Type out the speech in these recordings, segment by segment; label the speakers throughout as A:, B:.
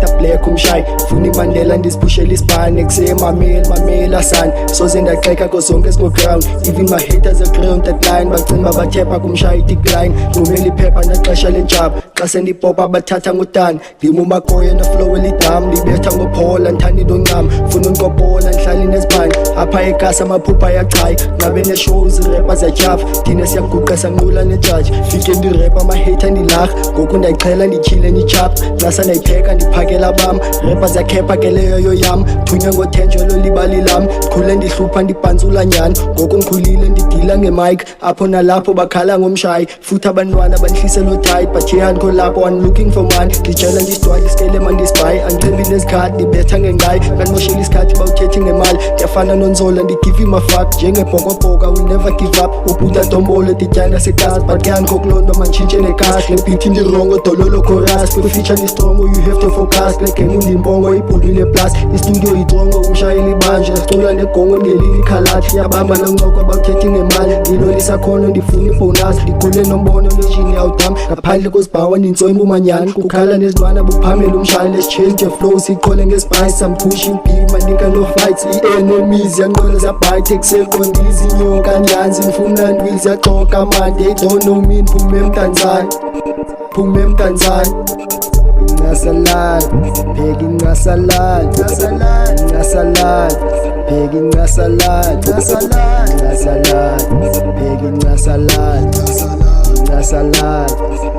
A: Taplek umshayi funa imandela ndiziphushela isibhane kusemamela san soze ndaxeka kozonke esiko-ground even my haters agree that line bacimba bathepha kumshayi decline ngumela iphepha naxesha lenjaba xa sendipopa bathatha ngotani ndima umakoya naflow elidam ndibetha ngophola ndithanda intoncam funa unkophola ndihlala nezibhane apha ekasa amaphupha ayachayi ngabe ne-shows irepa zatyhafa thina siyaguqa sanqula nejaji fike ndirepa amahater ndilarha ngoku ndayichela ndityhile nditshapha nasa ndayipheka ndiphakela bam repa zakhepha ke leyo yoyam thunywa ngothenjelo libali lam ndikhule ndihlupha ndibhantsula nyani ngoku ndikhulile ndidila ngemike apho nalapho bakhala ngomshayi futhi abantwana bandihlise notight but here andikho lapho I'm looking for money ndijela ndisidwala isikele mandisibhayi andichembi nezikhadi ndibetha ngenqayi kandimoshela isikhathi bawuthethi ngemali ndiyafana nonzola ndigive imafak njengebhokobhoka will never give up ubuta dombolo dityana sekasi but ke andikho kulonto manditshintshe nekasi nebhithi ndirongo dololo chorus kwifeature ndistrongo you have to focus le game undimbongo ibhulwile plus istudio itrongo umshayeli banje sicula negongo ngelili khalathi yabamba noncoko bawuthethi ngemali ndilolisa khona ndifuna ibonus ndikhule nombono lejini yawudam ngaphandle kozibhawa nintsoyimba umanyani kukhala nezilwana buphamela umshayeli lesichange flow siqhole ngespice I'm pushing beat manika no fights i-enemies yanqola zabhayithe kuseqondizi inyonka nyanzi ngifuna ndwili ziyaxoka man they don't know me phume emdanzane Ngasalad, pegging ngasalad, pegging ngasalad, pegging ngasalad,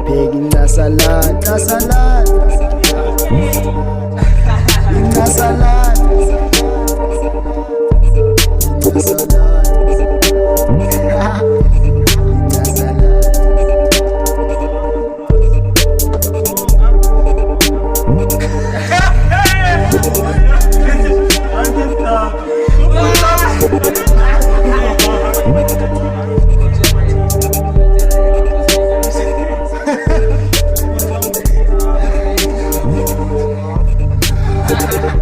A: pegging ngasalad,
B: Ha ha ha!